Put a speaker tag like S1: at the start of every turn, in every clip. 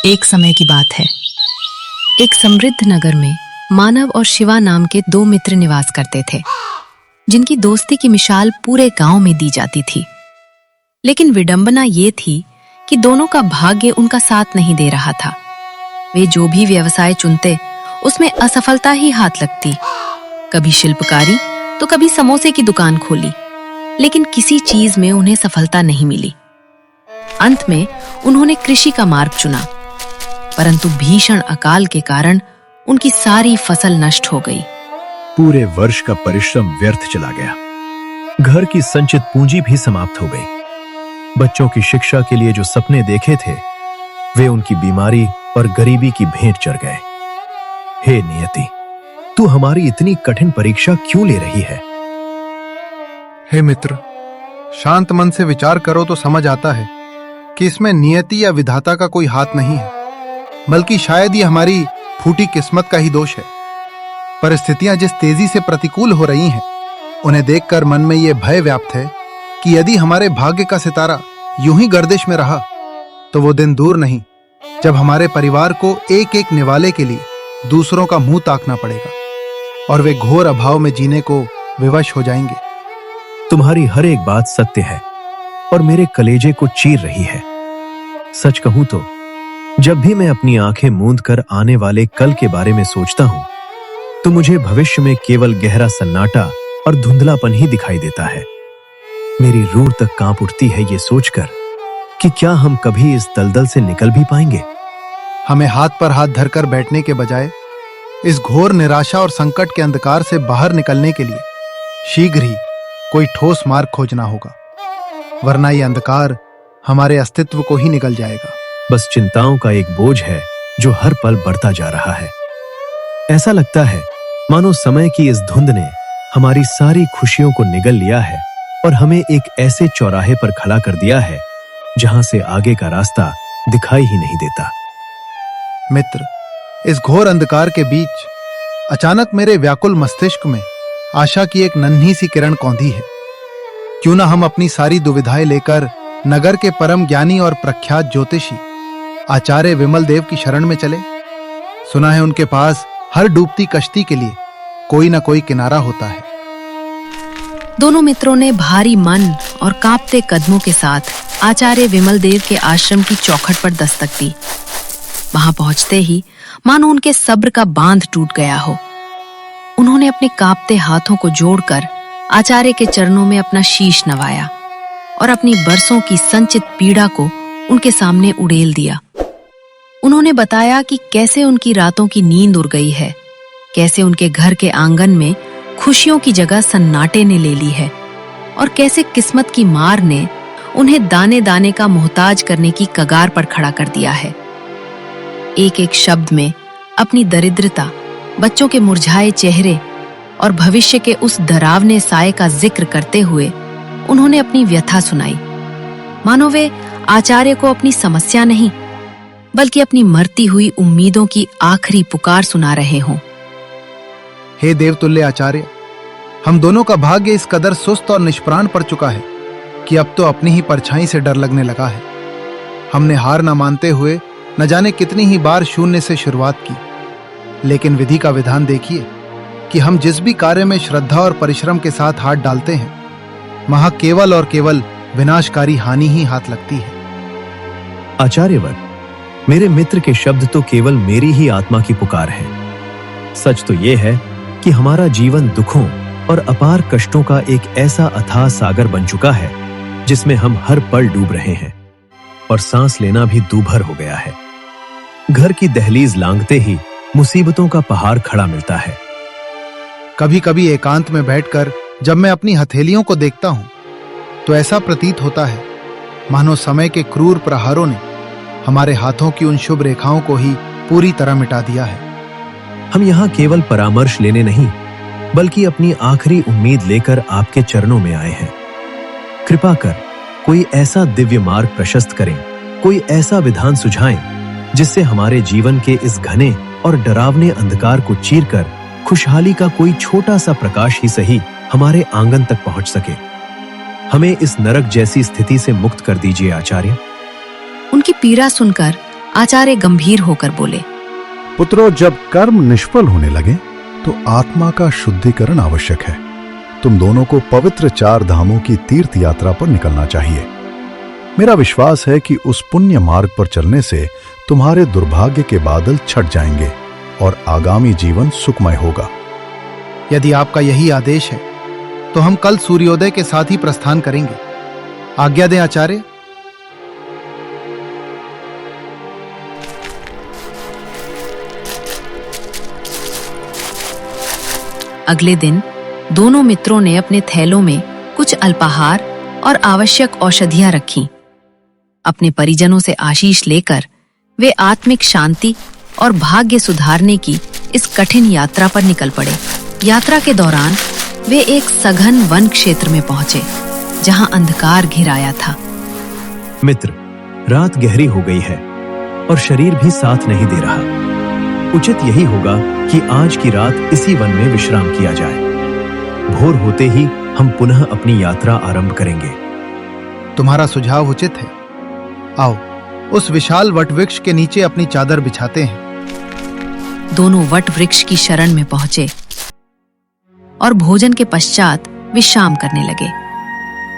S1: एक समय की बात है। एक समृद्ध नगर में मानव और शिवा नाम के दो मित्र निवास करते थे, जिनकी दोस्ती की मिसाल पूरे गांव में दी जाती थी। लेकिन विडंबना ये थी कि दोनों का भाग्य उनका साथ नहीं दे रहा था। वे जो भी व्यवसाय चुनते, उसमें असफलता ही हाथ लगती। कभी शिल्पकारी तो कभी समोसे की दुकान खोली, लेकिन किसी चीज में उन्हें सफलता नहीं मिली। अंत में उन्होंने कृषि का मार्ग चुना, परंतु भीषण अकाल के कारण उनकी सारी फसल नष्ट हो गई।
S2: पूरे वर्ष का परिश्रम व्यर्थ चला गया। घर की संचित पूंजी भी समाप्त हो गई। बच्चों की शिक्षा के लिए जो सपने देखे थे, वे उनकी बीमारी और गरीबी की भेंट चढ़ गए। हे नियति, तू हमारी इतनी कठिन परीक्षा क्यों ले रही है?
S3: हे मित्र, शांत मन से विचार करो तो समझ आता है कि इसमें नियति या विधाता का कोई हाथ नहीं है, बल्कि शायद ये हमारी फूटी किस्मत का ही दोष है। परिस्थितियां जिस तेजी से प्रतिकूल हो रही हैं, उन्हें देखकर मन में यह भय व्याप्त है कि यदि हमारे भाग्य का सितारा यूं ही गर्दिश में रहा, तो वो दिन दूर नहीं जब हमारे परिवार को एक एक निवाले के लिए दूसरों का मुंह ताकना पड़ेगा और वे घोर अभाव में जीने को विवश हो जाएंगे।
S2: तुम्हारी हर एक बात सत्य है और मेरे कलेजे को चीर रही है। सच कहूं तो जब भी मैं अपनी आंखें मूंद कर आने वाले कल के बारे में सोचता हूं, तो मुझे भविष्य में केवल गहरा सन्नाटा और धुंधलापन ही दिखाई देता है। मेरी रूह तक कांप उठती है ये सोचकर कि क्या हम कभी इस दलदल से निकल भी पाएंगे।
S3: हमें हाथ पर हाथ धरकर बैठने के बजाय इस घोर निराशा और संकट के अंधकार से बाहर निकलने के लिए शीघ्र ही कोई ठोस मार्ग खोजना होगा, वरना ये अंधकार हमारे अस्तित्व को ही निगल जाएगा।
S2: बस चिंताओं का एक बोझ है जो हर पल बढ़ता जा रहा है। ऐसा लगता है मानो समय की इस धुंध ने हमारी सारी खुशियों को निगल लिया है और हमें एक ऐसे चौराहे पर खड़ा कर दिया है जहां से आगे का रास्ता दिखाई ही नहीं देता।
S3: मित्र, इस घोर अंधकार के बीच अचानक मेरे व्याकुल मस्तिष्क में आशा की एक नन्ही सी किरण कौंधी है। क्यों ना हम अपनी सारी दुविधाएं लेकर नगर के परम ज्ञानी और प्रख्यात ज्योतिषी आचार्य विमल देव की शरण में चले। सुना है उनके पास हर डूबती कश्ती के लिए कोई ना कोई किनारा होता है।
S1: दोनों मित्रों ने भारी मन और कांपते कदमों के साथ आचार्य विमल देव के आश्रम की चौखट पर दस्तक दी। वहां पहुंचते ही मानो उनके सब्र का बांध टूट गया हो। उन्होंने अपने कांपते हाथों को जोड़कर आचार्य के चरणों में अपना शीश नवाया और अपनी बरसों की संचित पीड़ा को उनके सामने उड़ेल दिया। उन्होंने बताया कि कैसे उनकी रातों की नींद उड़ गई है, कैसे उनके घर के आंगन में खुशियों की जगह सन्नाटे ने ले ली है और कैसे किस्मत की मार ने उन्हें दाने दाने का मोहताज करने की कगार पर खड़ा कर दिया है। एक एक शब्द में अपनी दरिद्रता, बच्चों के मुरझाए चेहरे और भविष्य के उस डरावने साए का जिक्र करते हुए उन्होंने अपनी व्यथा सुनाई, मानो वे आचार्य को अपनी समस्या नहीं बल्कि अपनी मरती हुई उम्मीदों की आखिरी पुकार सुना रहे हों।
S3: हे देवतुल्य आचार्य, हम दोनों का भाग्य इस कदर सुस्त और निष्प्राण पड़ चुका है कि अब तो अपनी ही परछाई से डर लगने लगा है। हमने हार न मानते हुए न जाने कितनी ही बार शून्य से शुरुआत की, लेकिन विधि का विधान देखिए कि हम जिस भी कार्य में श्रद्धा और परिश्रम के साथ हाथ डालते हैं, वहां केवल और केवल विनाशकारी हानि ही हाथ लगती है।
S2: आचार्यवर, मेरे मित्र के शब्द तो केवल मेरी ही आत्मा की पुकार है। सच तो यह है कि हमारा जीवन दुखों और अपार कष्टों का एक ऐसा अथाह सागर बन चुका है जिसमें हम हर पल डूब रहे हैं और सांस लेना भी दूभर हो गया है। घर की दहलीज लांघते ही मुसीबतों का पहाड़ खड़ा मिलता है।
S3: कभी कभी एकांत में बैठकर जब मैं अपनी हथेलियों को देखता हूं, तो ऐसा प्रतीत होता है मानो समय के क्रूर प्रहारों ने हमारे हाथों की उन शुभ रेखाओं को ही पूरी तरह मिटा दिया है।
S2: हम यहाँ केवल परामर्श लेने नहीं, बल्कि अपनी आखिरी उम्मीद लेकर आपके चरणों में आए हैं। कृपा कर कोई ऐसा दिव्य मार्ग प्रशस्त करें, कोई ऐसा विधान सुझाएं जिससे हमारे जीवन के इस घने और डरावने अंधकार को चीरकर खुशहाली का कोई छोटा सा प्रकाश ही सही हमारे आंगन तक पहुंच सके। हमें इस नरक जैसी स्थिति से मुक्त कर दीजिए आचार्य।
S1: उनकी पीड़ा सुनकर आचार्य गंभीर होकर बोले,
S4: पुत्रों, जब कर्म निष्फल होने लगे तो आत्मा का शुद्धिकरण आवश्यक है। तुम दोनों को पवित्र 4 धामों की तीर्थ यात्रा पर निकलना चाहिए। मेरा विश्वास है कि उस पुण्य मार्ग पर चलने से तुम्हारे दुर्भाग्य के बादल छट जाएंगे और आगामी जीवन सुखमय होगा।
S3: यदि आपका यही आदेश है तो हम कल सूर्योदय के साथ ही प्रस्थान करेंगे। आज्ञा दें आचार्य।
S1: अगले दिन दोनों मित्रों ने अपने थैलों में कुछ अल्पाहार और आवश्यक औषधियां रखीं। अपने परिजनों से आशीष लेकर वे आत्मिक शांति और भाग्य सुधारने की इस कठिन यात्रा पर निकल पड़े। यात्रा के दौरान वे एक सघन वन क्षेत्र में पहुंचे, जहां अंधकार घिराया था।
S2: मित्र, रात गहरी हो गई है और शरीर भी साथ नहीं दे रहा। उचित यही होगा कि आज की रात इसी वन में विश्राम किया जाए। भोर होते ही हम पुनः अपनी यात्रा आरंभ करेंगे।
S3: तुम्हारा सुझाव उचित है। आओ, उस विशाल वट वृक्ष के नीचे अपनी चादर बिछाते हैं।
S1: दोनों वट वृक्ष की शरण में पहुंचे और भोजन के पश्चात विश्राम करने लगे।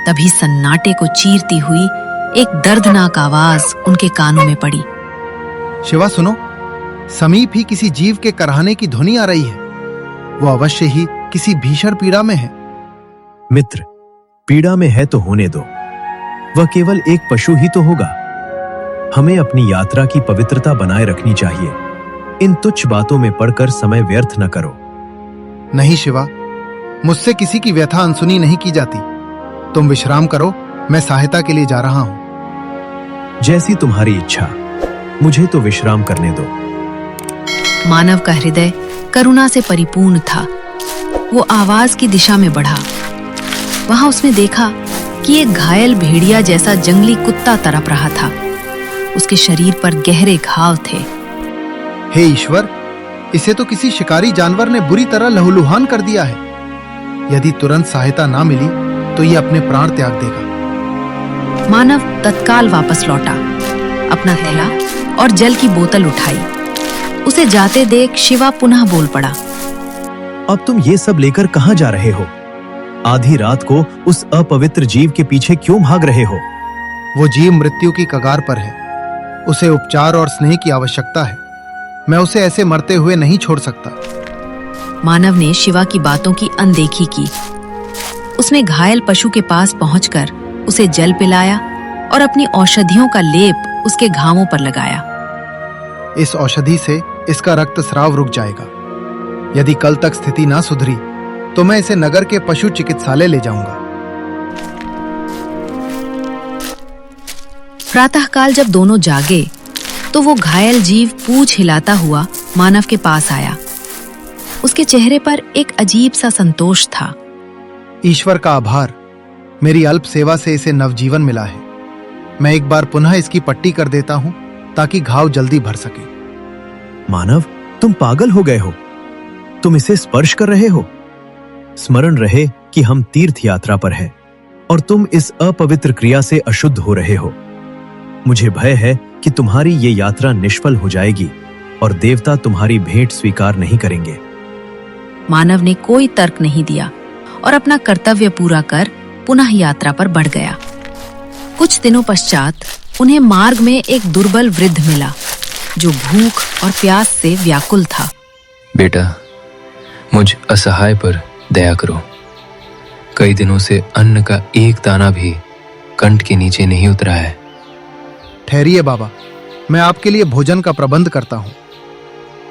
S1: तभी सन्नाटे को चीरती हुई एक दर्दनाक आवाज उनके कानों में पड़ी।
S3: शिवा, सुनो, समीप ही किसी जीव के करहाने की ध्वनि आ रही है। वो अवश्य ही किसी भीषण पीड़ा में है।
S2: मित्र, पीड़ा में है तो होने दो। वह केवल एक पशु ही तो होगा। हमें अपनी यात्रा की पवित्रता बनाए रखनी चाहिए। इन तुच्छ बातों में पड़कर समय व्यर्थ न करो।
S3: नहीं शिवा, मुझसे किसी की व्यथा अनसुनी नहीं की जाती। तुम विश्राम करो, मैं सहायता के लिए जा रहा हूं।
S2: जैसी तुम्हारी इच्छा, मुझे तो विश्राम करने दो।
S1: मानव का हृदय करुणा से परिपूर्ण था। वो आवाज की दिशा में बढ़ा। वहां उसने देखा कि एक घायल भेड़िया जैसा जंगली कुत्ता तड़प रहा था। उसके शरीर पर गहरे घाव थे।
S3: हे ईश्वर, इसे तो किसी शिकारी जानवर ने बुरी तरह लहूलुहान कर दिया है। यदि तुरंत सहायता ना मिली तो ये अपने प्राण त्याग देगा।
S1: मानव तत्काल वापस लौटा, अपना थैला और जल की बोतल उठाई। उसे जाते देख शिवा पुनः बोल पड़ा,
S2: अब तुम ये सब लेकर कहां जा रहे हो? आधी रात को उस अपवित्र जीव के पीछे क्यों भाग रहे हो?
S3: वो जीव मृत्यु की कगार पर है। उसे उपचार और स्नेह की आवश्यकता है। मैं उसे ऐसे मरते हुए नहीं छोड़ सकता।
S1: मानव ने शिवा की बातों की अनदेखी की। उसने घायल पशु के पास पहुंचकर उसे जल पिलाया और अपनी औषधियों का लेप उसके घावों पर लगाया।
S3: इस औषधि से इसका रक्तस्राव रुक जाएगा। यदि कल तक स्थिति ना सुधरी तो मैं इसे नगर के पशु चिकित्सालय ले जाऊंगा।
S1: प्रातःकाल जब दोनों जागे तो वो घायल जीव पूंछ हिलाता हुआ मानव के पास आया। उसके चेहरे पर एक अजीब सा संतोष था।
S3: ईश्वर का आभार, मेरी अल्प सेवा से इसे नवजीवन मिला है। मैं एक बार पुनः इसकी पट्टी कर देता हूं ताकि घाव जल्दी भर सके।
S2: मानव, तुम पागल हो गए हो। तुम इसे स्पर्श कर रहे हो। स्मरण रहे कि हम तीर्थ यात्रा पर हैं और तुम इस अपवित्र क्रिया से अशुद्ध हो रहे हो। मुझे भय है कि तुम्हारी ये यात्रा निष्फल हो जाएगी और देवता तुम्हारी भेंट स्वीकार नहीं करेंगे।
S1: मानव ने कोई तर्क नहीं दिया और अपना कर्तव्य पूरा कर पुनः यात्रा पर बढ़ गया। कुछ दिनों पश्चात उन्हें मार्ग में एक दुर्बल वृद्ध मिला जो भूख और प्यास से व्याकुल था।
S5: बेटा, मुझ असहाय पर दया करो। कई दिनों से अन्न का एक दाना भी कंठ के नीचे नहीं उतरा है।
S3: ठहरिए बाबा, मैं आपके लिए भोजन का प्रबंध करता हूँ।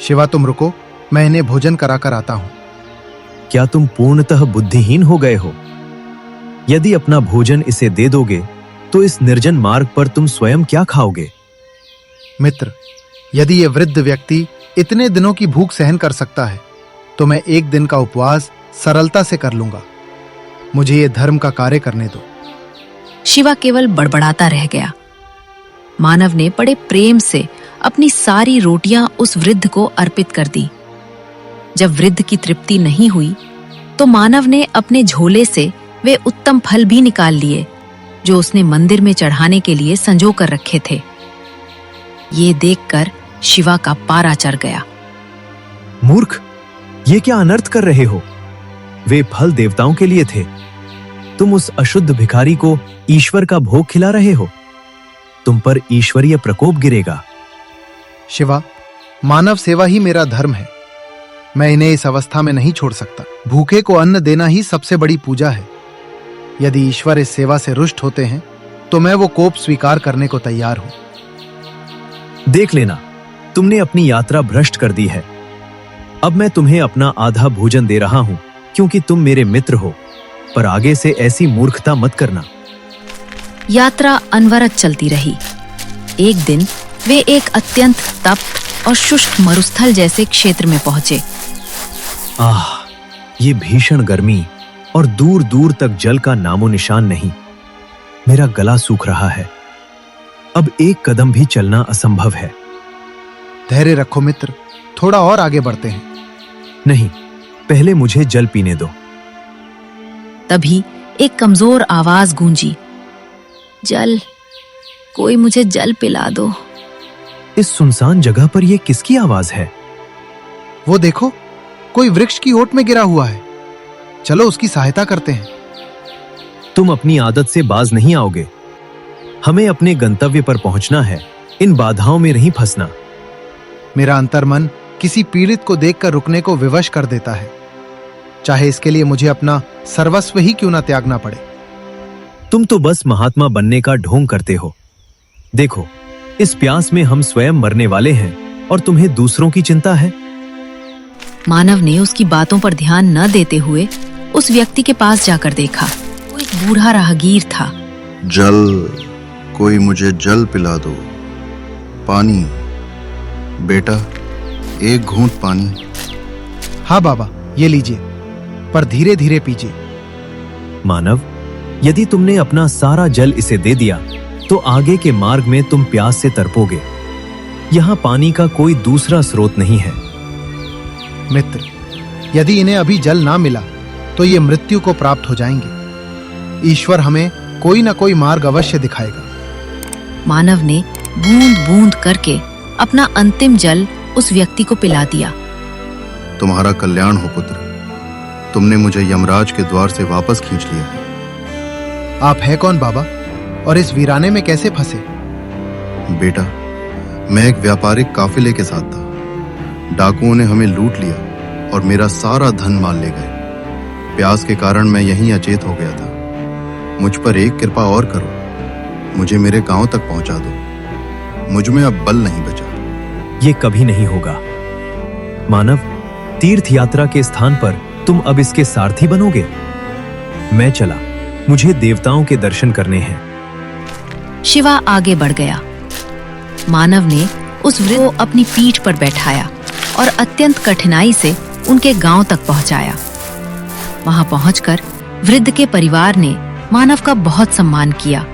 S3: शिवा, तुम रुको, मैं इन्हें भोजन कराकर आता हूँ।
S2: क्या तुम पूर्णतः बुद्धिहीन हो गए हो? यदि अपना भोजन इसे दे दोगे तो इस निर्जन मार्ग पर तुम स्वयं क्या खाओगे?
S3: मित्र, यदि ये वृद्ध व्यक्ति इतने दिनों की भूख सहन कर सकता है तो मैं एक दिन का उपवास सरलता से कर लूंगा। मुझे ये धर्म का कार्य करने दो।
S1: शिवा केवल बड़बड़ाता रह गया। मानव ने बड़े प्रेम से अपनी सारी रोटियां उस वृद्ध को अर्पित कर दी। जब वृद्ध की तृप्ति नहीं हुई तो मानव ने अपने झोले से वे उत्तम फल भी निकाल लिए जो उसने मंदिर में चढ़ाने के लिए संजो कर रखे थे। ये देखकर शिवा का पारा चढ़ गया।
S2: मूर्ख, ये क्या अनर्थ कर रहे हो? वे फल देवताओं के लिए थे। तुम उस अशुद्ध भिखारी को ईश्वर का भोग खिला रहे हो। तुम पर ईश्वरीय प्रकोप गिरेगा।
S3: शिवा, मानव सेवा ही मेरा धर्म है। मैं इन्हें इस अवस्था में नहीं छोड़ सकता। भूखे को अन्न देना ही सबसे बड़ी पूजा है। यदि ईश्वर इस सेवा से रुष्ट होते हैं तो मैं वो कोप स्वीकार करने को तैयार हूं।
S2: देख लेना, तुमने अपनी यात्रा भ्रष्ट कर दी है। अब मैं तुम्हें अपना आधा भोजन दे रहा हूं क्योंकि तुम मेरे मित्र हो, पर आगे से ऐसी मूर्खता मत करना।
S1: यात्रा अनवरत चलती रही। एक दिन वे एक अत्यंत तप्त और शुष्क मरुस्थल जैसे क्षेत्र में पहुंचे।
S2: आह, ये भीषण गर्मी और दूर दूर तक जल का नामो निशान नहीं। मेरा गला सूख रहा है। अब एक कदम भी चलना असंभव है।
S3: धैर्य रखो मित्र, थोड़ा और आगे बढ़ते हैं।
S2: नहीं, पहले मुझे जल पीने दो।
S1: तभी एक कमजोर आवाज गूंजी, जल, कोई मुझे जल पिला दो।
S2: इस सुनसान जगह पर यह किसकी आवाज है?
S3: वो देखो, कोई वृक्ष की ओट में गिरा हुआ है। चलो उसकी सहायता करते हैं।
S2: तुम अपनी आदत से बाज नहीं आओगे। हमें अपने गंतव्य पर पहुंचना है, इन बाधाओं में नहीं फंसना।
S3: मेरा अंतर्मन किसी पीड़ित को देखकर रुकने को विवश कर देता है, चाहे इसके लिए मुझे अपना सर्वस्व ही क्यों ना त्यागना पड़े।
S2: तुम तो बस महात्मा बनने का ढोंग करते हो। देखो, इस प्यास में हम स्वयं मरने वाले हैं और तुम्हें दूसरों की चिंता है।
S1: मानव ने उसकी बातों पर ध्यान न देते हुए उस व्यक्ति के पास जाकर देखा। वो एक बूढ़ा राहगीर था।
S6: जल, कोई मुझे जल पिला दो। पानी, बेटा, एक घूंट पानी।
S3: हाँ बाबा, ये लीजिए, पर धीरे धीरे पीजिए।
S2: मानव, यदि तुमने अपना सारा जल इसे दे दिया तो आगे के मार्ग में तुम प्यास से तड़पोगे। यहाँ पानी का कोई दूसरा स्रोत नहीं है।
S3: मित्र, यदि इन्हें अभी जल ना मिला तो ये मृत्यु को प्राप्त हो जाएंगे। ईश्वर हमें कोई ना कोई मार्ग अवश्य दिखाएगा।
S1: मानव ने बूंद बूंद करके अपना अंतिम जल उस व्यक्ति को पिला दिया।
S6: तुम्हारा कल्याण हो पुत्र। तुमने मुझे यमराज के द्वार से वापस खींच लिया है।
S3: आप हैं कौन बाबा, और इस वीराने में कैसे फंसे?
S6: बेटा, मैं एक व्यापारिक काफिले के साथ था। डाकुओं ने हमें लूट लिया और मेरा सारा धन माल ले गए। प्यास के कारण मैं यहीं अचेत हो गया था। मुझ पर एक कृपा और करो, मुझे मेरे गांव तक पहुंचा दो। मुझ में अब बल नहीं बचा।
S2: ये कभी नहीं होगा। मानव, तीर्थ यात्रा के स्थान पर तुम अब इसके सारथी बनोगे। मैं चला, मुझे देवताओं के दर्शन करने हैं।
S1: शिवा आगे बढ़ गया। मानव ने उस वृद्ध को अपनी पीठ पर बैठाया और अत्यंत कठिनाई से उनके गांव तक पहुंचाया। वहां पहुंचकर वृद्ध के परिवार ने मानव का बहुत सम्मान किया।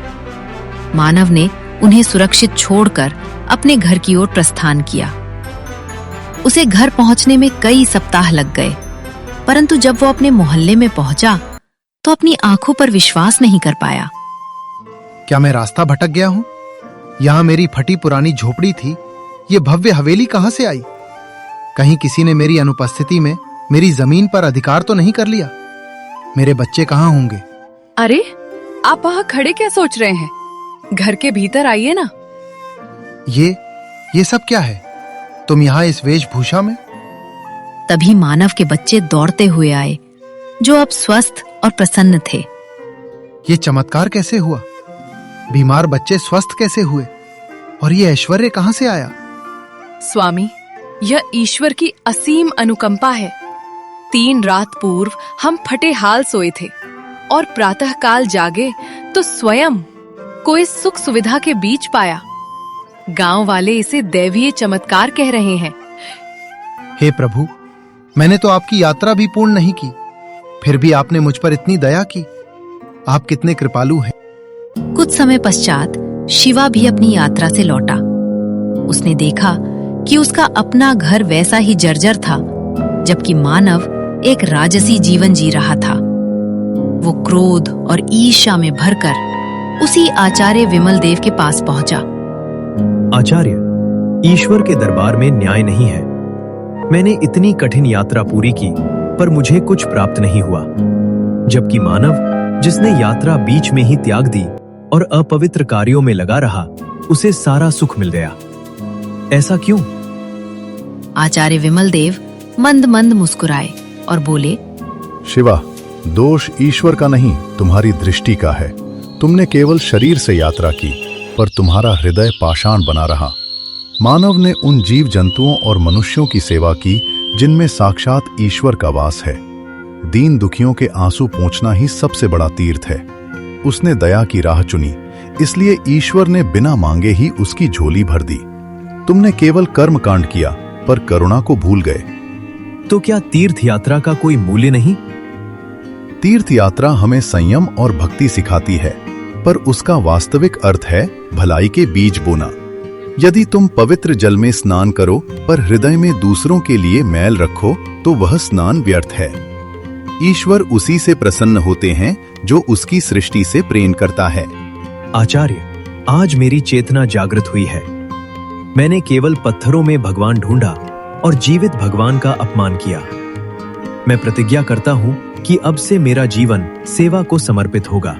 S1: मानव ने उन्हें सुरक्षित छोड़कर अपने घर की ओर प्रस्थान किया। उसे घर पहुंचने में कई सप्ताह लग गए, परंतु जब वो अपने मोहल्ले में पहुंचा तो अपनी आंखों पर विश्वास नहीं कर पाया।
S3: क्या मैं रास्ता भटक गया हूं? यहाँ मेरी फटी पुरानी झोपड़ी थी, ये भव्य हवेली कहां से आई? कहीं किसी ने मेरी अनुपस्थिति में मेरी जमीन पर अधिकार तो नहीं कर लिया? मेरे बच्चे कहां होंगे?
S7: अरे, आप वहाँ खड़े क्या सोच रहे हैं? घर के भीतर आइए ना।
S3: ये सब क्या है? तुम यहाँ इस वेशभूषा में?
S1: तभी मानव के बच्चे दौड़ते हुए आए, जो अब स्वस्थ और प्रसन्न थे।
S3: ये चमत्कार कैसे हुआ? बीमार बच्चे स्वस्थ कैसे हुए? और ये ऐश्वर्य कहां से आया?
S7: स्वामी, यह ईश्वर की असीम अनुकंपा है। 3 रात पूर्व हम फटे हाल सोए थे और प्रातःकाल जागे तो स्वयं कोई सुख सुविधा के बीच पाया। गांव वाले इसे दैवीय चमत्कार कह रहे हैं।
S3: हे प्रभु, मैंने तो आपकी यात्रा भी पूर्ण नहीं की, फिर भी आपने मुझ पर इतनी दया की। आप कितने कृपालु हैं।
S1: कुछ समय पश्चात शिवा भी अपनी यात्रा से लौटा। उसने देखा कि उसका अपना घर वैसा ही जर्जर था, जबकि मानव एक राजसी जीवन जी रहा था। वो क्रोध और ईर्ष्या में भरकर उसी आचार्य विमल देव के पास पहुंचा।
S2: आचार्य, ईश्वर के दरबार में न्याय नहीं है। मैंने इतनी कठिन यात्रा पूरी की पर मुझे कुछ प्राप्त नहीं हुआ, जबकि मानव जिसने यात्रा बीच में ही त्याग दी और अपवित्र कार्यों में लगा रहा, उसे सारा सुख मिल गया। ऐसा क्यों?
S1: आचार्य विमल देव मंद मंद मुस्कुराए और बोले,
S4: शिवा, दोष ईश्वर का नहीं, तुम्हारी दृष्टि का है। तुमने केवल शरीर से यात्रा की, पर तुम्हारा हृदय पाषाण बना रहा। मानव ने उन जीव जंतुओं और मनुष्यों की सेवा की जिनमें साक्षात ईश्वर का वास है। दीन दुखियों के आंसू पोंछना ही सबसे बड़ा तीर्थ है। उसने दया की राह चुनी, इसलिए ईश्वर ने बिना मांगे ही उसकी झोली भर दी। तुमने केवल कर्म कांड किया, पर करुणा को भूल गए।
S2: तो क्या तीर्थ यात्रा का कोई मूल्य नहीं?
S4: तीर्थ यात्रा हमें संयम और भक्ति सिखाती है, पर उसका वास्तविक अर्थ है भलाई के बीज बोना। यदि तुम पवित्र जल में स्नान करो पर हृदय में दूसरों के लिए मैल रखो, तो वह स्नान व्यर्थ है। ईश्वर उसी से प्रसन्न होते हैं जो उसकी सृष्टि से प्रेम करता है।
S2: आचार्य, आज मेरी चेतना जागृत हुई है। मैंने केवल पत्थरों में भगवान ढूंढा और जीवित भगवान का अपमान किया। मैं प्रतिज्ञा करता हूं कि अब से मेरा जीवन सेवा को समर्पित होगा।